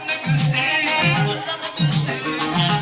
Nigga, stay,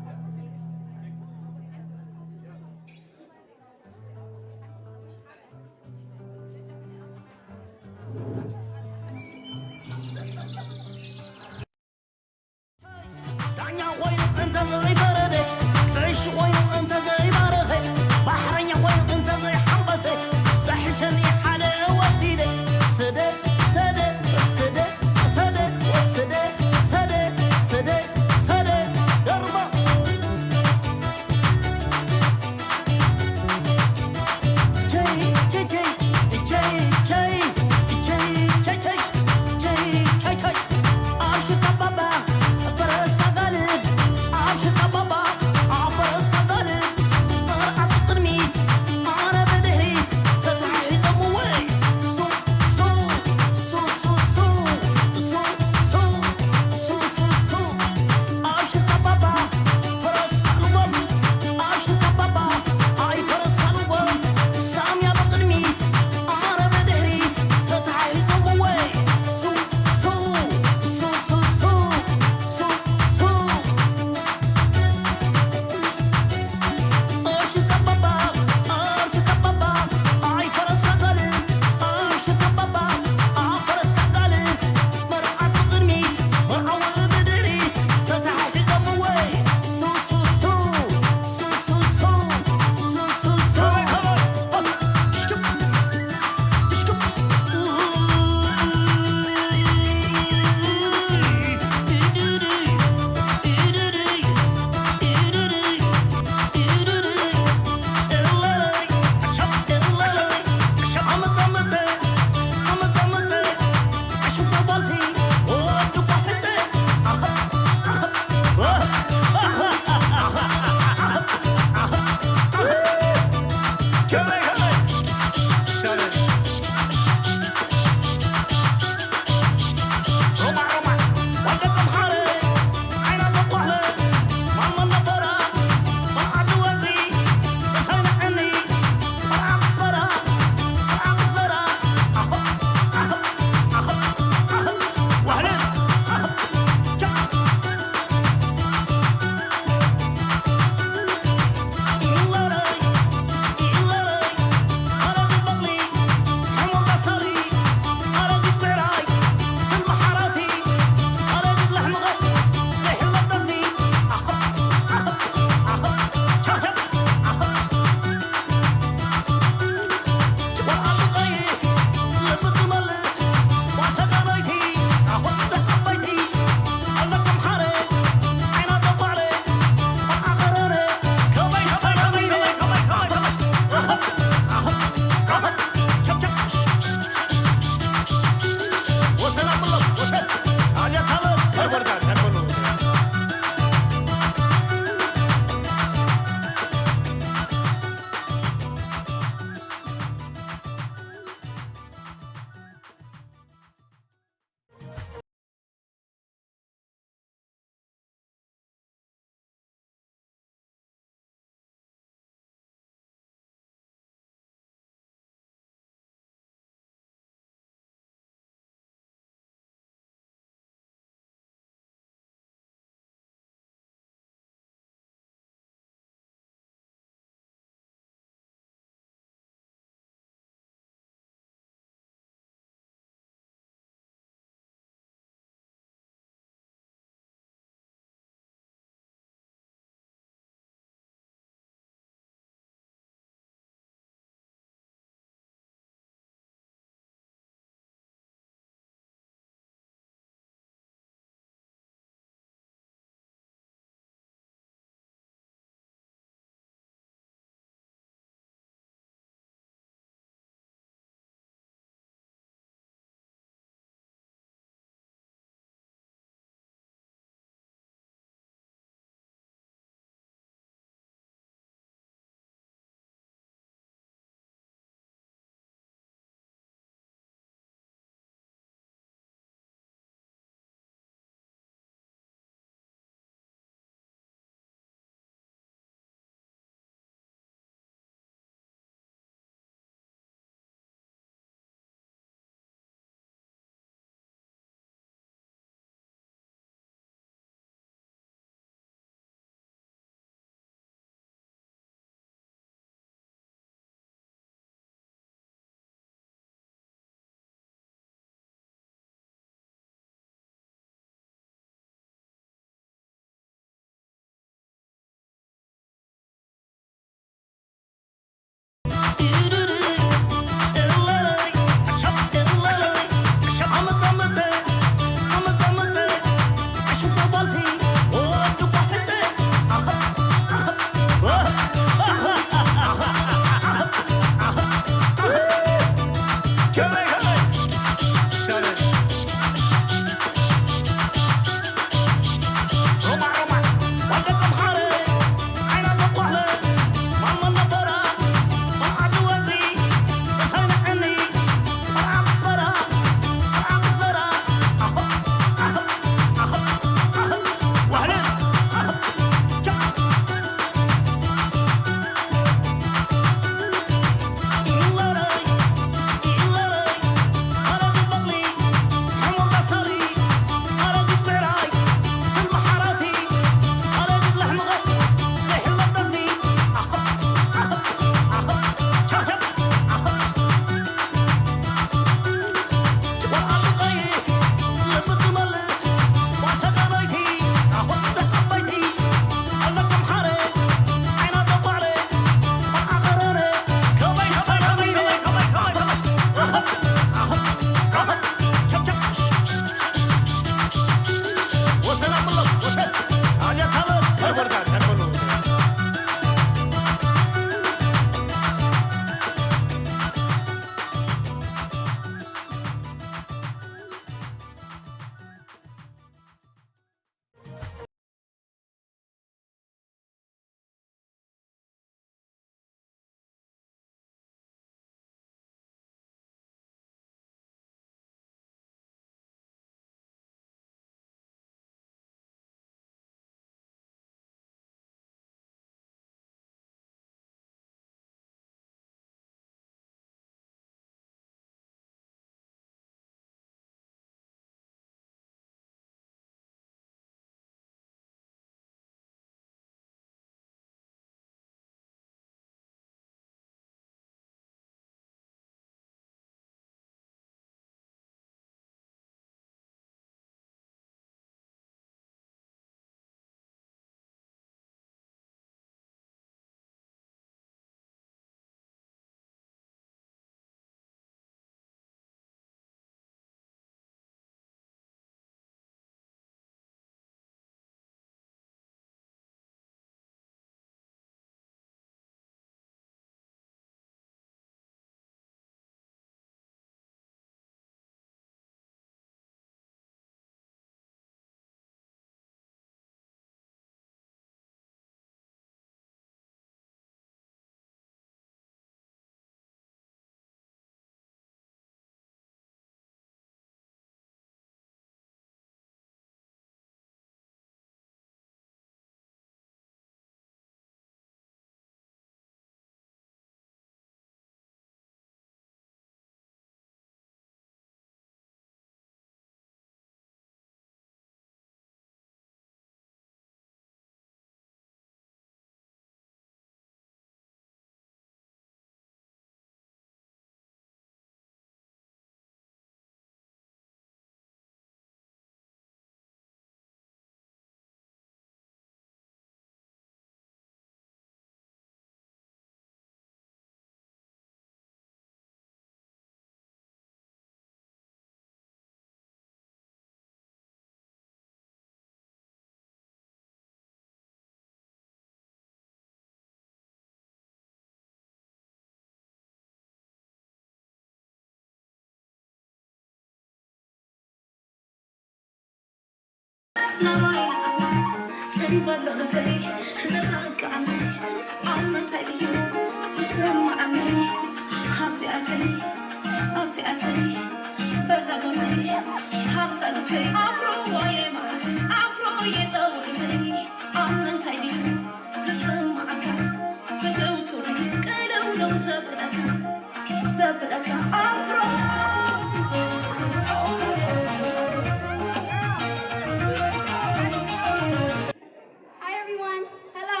Hi everyone. Hello.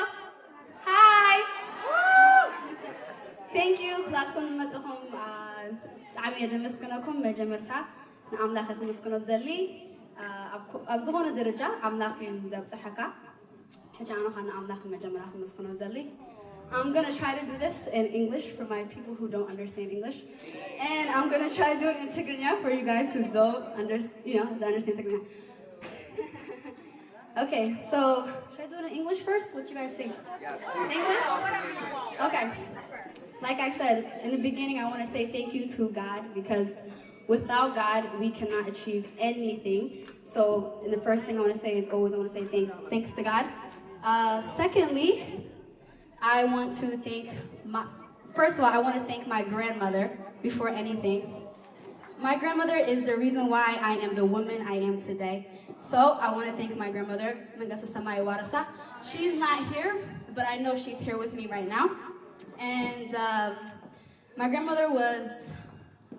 Hi. Thank you. كلاتكم متهم عمي دمسكنكم مجمرتا نعملاخ مسكنو دلي أبزغون درجة عملاخ يندب تحكا حجانو خان عملاخ مجمراخ مسكنو دلي. I'm gonna try to do this in English for my people who don't understand English, and I'm gonna try to do it in Tigrinya for you guys who don't understand Tigrinya. Okay, so should I do it in English first? What do you guys think? English? Okay. Like I said in the beginning, I want to say thank you to God because without God, we cannot achieve anything. So, and the first thing I want to say is always I want to say thanks to God. Secondly, I want to thank first of all, I want to thank my grandmother before anything. My grandmother is the reason why I am the woman I am today. So I want to thank my grandmother, Mangasa Samai Warasa. She's not here, but I know she's here with me right now. And my grandmother was,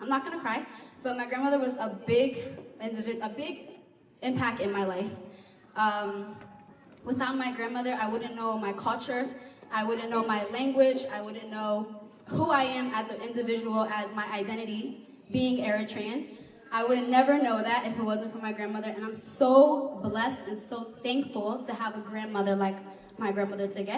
I'm not going to cry, but my grandmother was a big impact in my life. Without my grandmother, I wouldn't know my culture, I wouldn't know my language, I wouldn't know who I am as an individual, as my identity, being Eritrean. I would never know that if it wasn't for my grandmother, and I'm so blessed and so thankful to have a grandmother like my grandmother Tige.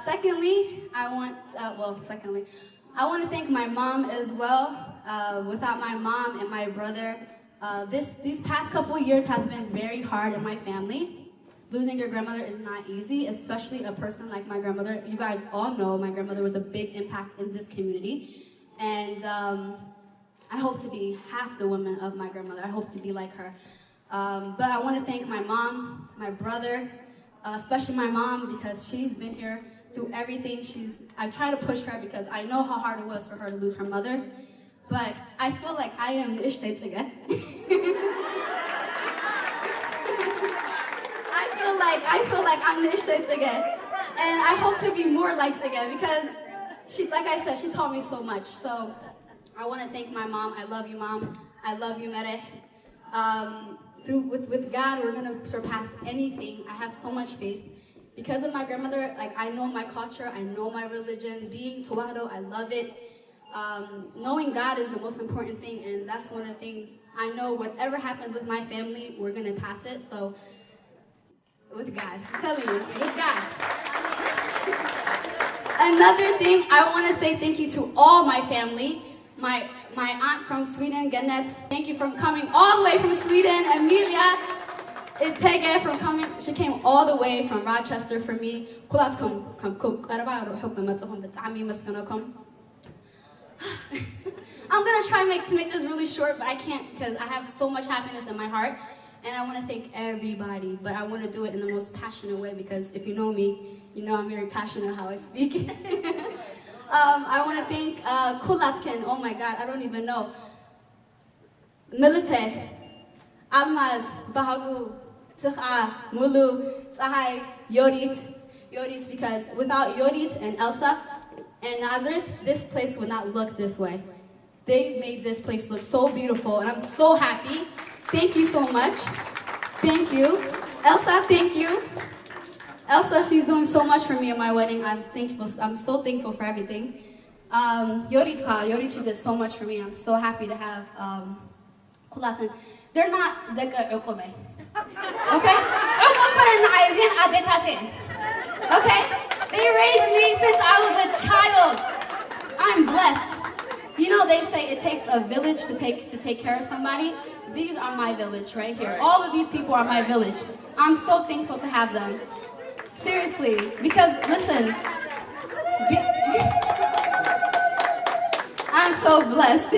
Secondly, I want to thank my mom as well. Without my mom and my brother, these past couple of years has been very hard in my family. Losing your grandmother is not easy, especially a person like my grandmother. You guys all know my grandmother was a big impact in this community. And I hope to be half the woman of my grandmother. I hope to be like her. But I want to thank my mom, my brother, especially my mom because she's been here through everything. I've tried to push her because I know how hard it was for her to lose her mother. But I feel like I am the Ishtate again. I feel like I'm the Ishtate again. And I hope to be more like again because like I said, she taught me so much. So I want to thank my mom. I love you, Mom. I love you, Mere. With God, we're going to surpass anything. I have so much faith. Because of my grandmother, like I know my culture, I know my religion. Being Tawado, I love it. Knowing God is the most important thing, and that's one of the things I know. Whatever happens with my family, we're going to pass it. So with God, I'm telling you, with God. Another thing, I want to say thank you to all my family. My aunt from Sweden, Gannet, thank you for coming all the way from Sweden. Emilia, Itege from coming, she came all the way from Rochester for me. I'm gonna try to make this really short, but I can't because I have so much happiness in my heart. And I want to thank everybody, but I want to do it in the most passionate way because if you know me, you know I'm very passionate how I speak. I want to thank Kulatken, oh my God, I don't even know. Milite, Almaz, Bahagu, Tcha, Mulu, Tsahay, Yorit, because without Yorit and Elsa and Nazareth, this place would not look this way. They made this place look so beautiful, and I'm so happy. Thank you so much. Thank you. Elsa, thank you. Elsa, she's doing so much for me at my wedding. I'm thankful. I'm so thankful for everything. Yorit, she did so much for me. I'm so happy to have Kulatan. They're not Deka Ukobe. Okay? Okay? They raised me since I was a child. I'm blessed. You know, they say it takes a village to take care of somebody. These are my village right here. All of these people are my village. I'm so thankful to have them. Seriously, because listen, I'm so blessed.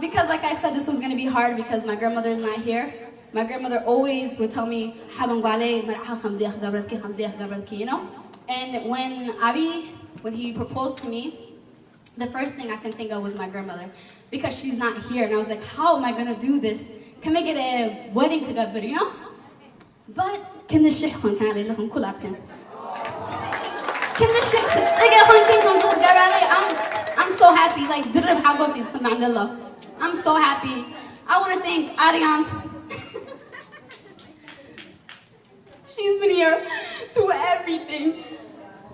Because like I said, this was going to be hard because my grandmother is not here. My grandmother always would tell me, you know? And when he proposed to me, the first thing I can think of was my grandmother. Because she's not here. And I was like, how am I going to do this? Can we get a wedding together, you know? But, I'm so happy. Like, I'm so happy. I want to thank Ariane. She's been here through everything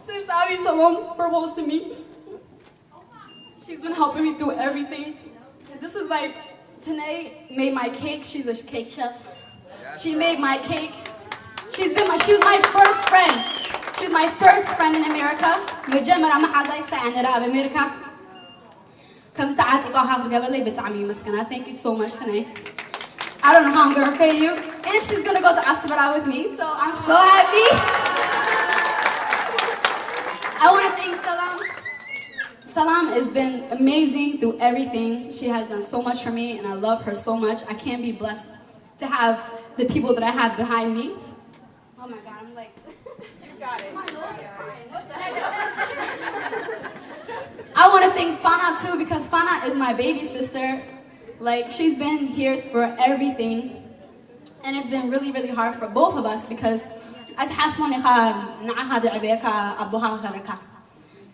since Abi Salom proposed to me. She's been helping me through everything. This is like, Tanae made my cake. She's a cake chef. She made my cake. She was my first friend. She was my first friend in America. Thank you so much, Tanae. I don't know how I'm gonna pay you. And she's gonna go to Asabara with me, so I'm so happy. I wanna thank Salam. Salam has been amazing through everything. She has done so much for me, and I love her so much. I can't be blessed to have the people that I have behind me. Oh my God, I'm like... You got it. My nose is crying. What the heck? I want to thank Fana too, because Fana is my baby sister. Like, she's been here for everything. And it's been really, really hard for both of us because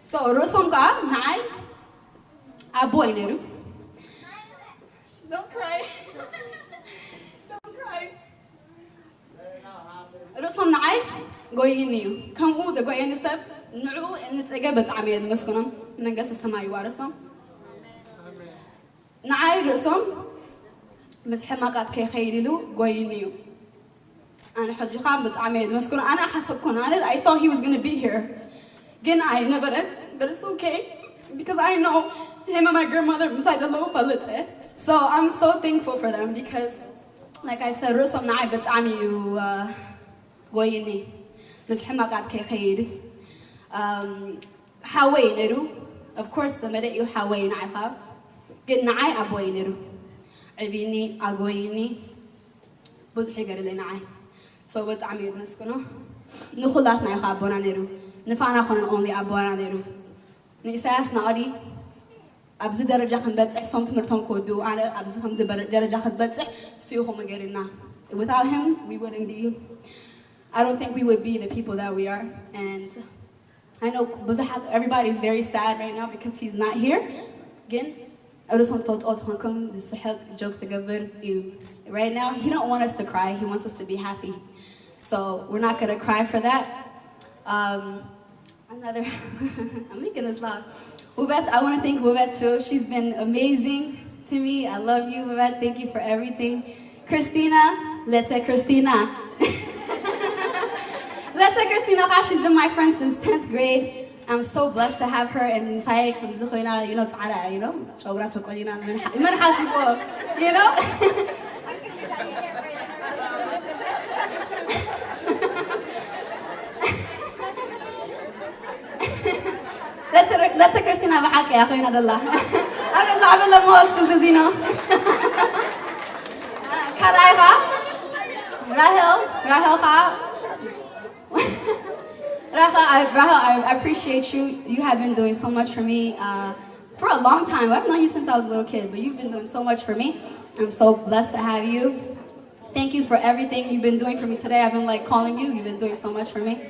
so, Rusonka, Nai, Aboy Neru. Don't cry. Don't cry. Ruson Nai, going new. Come with the going step. No, and it's a gabbat Amir Muskunum, Nangas Samai Warasam. Nai Ruson, Miss Hemagat Khayrilu, going new. And Hajjaham, but Amir Muskun, Anna Hasakun, I thought he was going to be here. Again, I never did, but it's okay because I know him and my grandmother beside the low. So I'm so thankful for them because, like I said, Rusam Naibat Ami Goyini, Miss Hemagat Khair, Hawaii Neru, of course, the minute you Hawaii Naiha, get Nai Aboy Neru, Abini Agoyini, Buzhigar Nai. So what's Amir Nascono? Nuhulat Naiha Bonaneru. نفعنا خون only أبوانا نيرو نساس ناري أبز درجة خن بتسح صمت مرتون كودو أنا أبز خمسة درجة خن بتسح سيوهم مجرنا. Without him, we wouldn't be. I don't think we would be the people that we are. And I know everybody is very sad right now because he's not here. Again, I just want to put this joke together. Right now, he don't want us to cry. He wants us to be happy. So we're not gonna cry for that. I'm making this loud. Uvet, I want to thank Uvet too. She's been amazing to me. I love you, Uvet. Thank you for everything. Christina, Leta Christina. Leta Christina, she's been my friend since 10th grade. I'm so blessed to have her and Saik, you know, you know? Let Christina بحكي يا أخوي نادى الله. أبلا موس زينو. كلايفا. Rahel I appreciate you. You have been doing so much for me for a long time. I've known you since I was a little kid, but you've been doing so much for me. I'm so blessed to have you. Thank you for everything you've been doing for me today. I've been like calling you. You've been doing so much for me.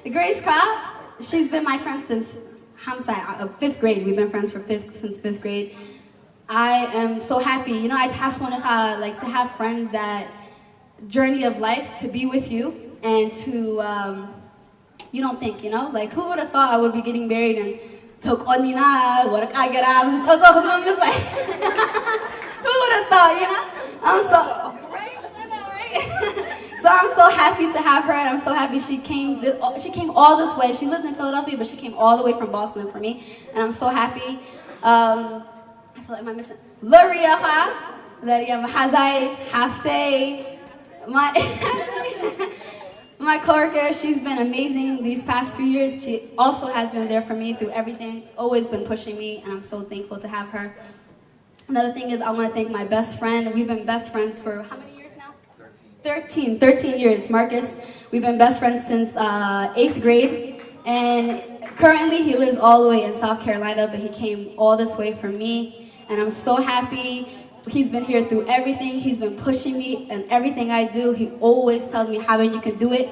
Grace Crab. She's been my friend since 5th grade. We've been friends since 5th grade. I am so happy. You know, I just want to like to have friends that journey of life to be with you and to you don't think, you know, like who would have thought I would be getting married and took onina work I get out. I'm just like who would have thought, you know? I'm so right. So I'm so happy to have her, and I'm so happy she came all this way. She lives in Philadelphia, but she came all the way from Boston for me, and I'm so happy. I feel like I'm missing Laria my coworker, she's been amazing these past few years. She also has been there for me through everything, always been pushing me, and I'm so thankful to have her. Another thing is I want to thank my best friend. We've been best friends for how many years now? 13 years, Marcus. We've been best friends since 8th grade, and currently he lives all the way in South Carolina, but he came all this way for me, and I'm so happy. He's been here through everything. He's been pushing me and everything I do. He always tells me, Haben, you can do it.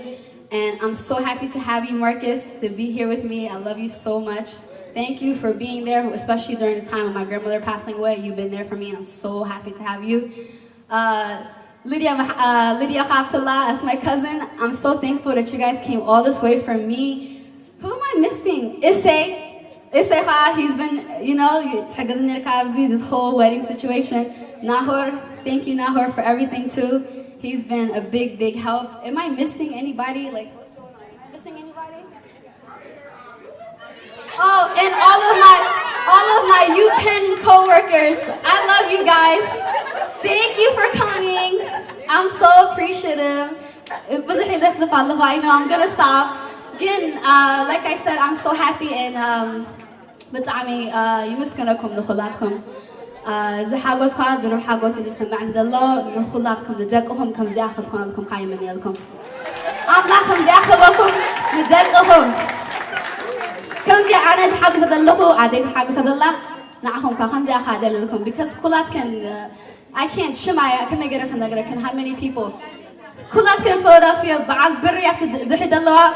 And I'm so happy to have you, Marcus, to be here with me. I love you so much. Thank you for being there, especially during the time of my grandmother passing away. You've been there for me, and I'm so happy to have you. Lydia Khabtullah, as my cousin, I'm so thankful that you guys came all this way for me. Who am I missing? Issei, he's been, you know, this whole wedding situation. Nahor, thank you, Nahor, for everything too. He's been a big, big help. Am I missing anybody? Like, what's going on? Am I missing anybody? Oh, and all of my UPenn co-workers. I love you guys. Thank you for coming. I'm so appreciative. I know I'm gonna stop. Again, like I said, I'm so happy and بتعمي يمسكنكم نخلاتكم زحاجوس كان دروح حاجوس اللي سمع عند الله نخلاتكم ندقهم كم زياخدكم لكم خايم من يلكم أملاكم زياخدكم ندقهم كم زي أنا حاجة سدلكوا عديت حاجة سدلا نعهم كخم زياخد لكم because كلات كان I can't شمايا كم يقدر خندقر كان how many people كلات كان فيلادلفيا بعد بريك دحيد الله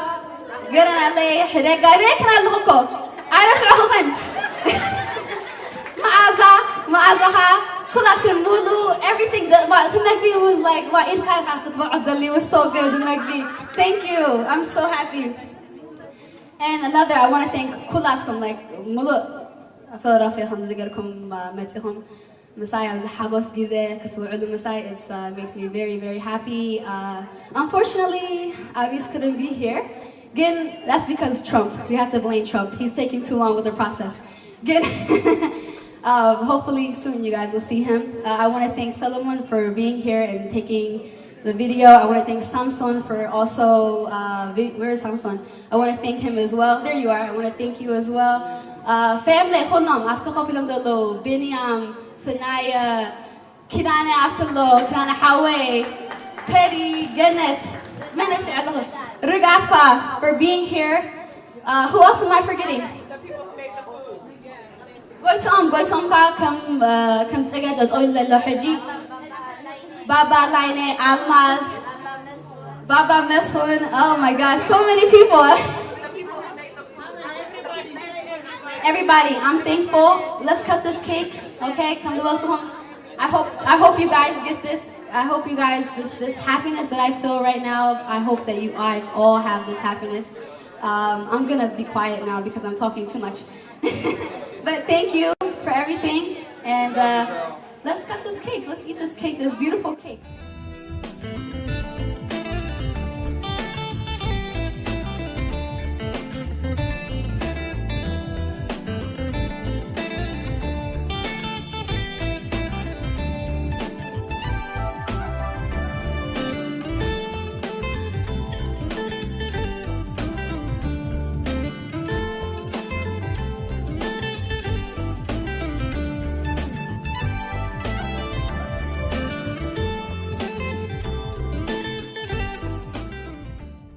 قرنا عليه حدا قاري كنا لهكو عارف رهوفن معازها كلات كان مولو everything that to Magby was like what in كان حافظ بعد اللي was so good Magby thank you I'm so happy and another I want to thank كلاتكم like مولو فيلادلفيا خم زيقركم متهم مسايا زحاجوس جيزة كتوعلو مسايا it makes me very very happy unfortunately Avis couldn't be here. Again, that's because Trump. We have to blame Trump. He's taking too long with the process. Again, hopefully soon you guys will see him. I want to thank Solomon for being here and taking the video. I want to thank Samson for also, where is Samson? I want to thank him as well. There you are. I want to thank you as well. Family, Hulam, Aftaho Filamdolo, Biniam, Sanaya, Kinana Aftalo, Kinana Hawe, Teddy, Gannett, Regatka for being here. Who else am I forgetting? Goitom come together at Oil Haji. Baba Laine Almas. Baba Mesun. Oh my God, so many people. Everybody, I'm thankful. Let's cut this cake. Okay, come to welcome. I hope you guys get this. I hope you guys, this happiness that I feel right now, I hope that you guys all have this happiness. I'm gonna be quiet now because I'm talking too much. But thank you for everything, and let's cut this cake. Let's eat this cake, this beautiful cake.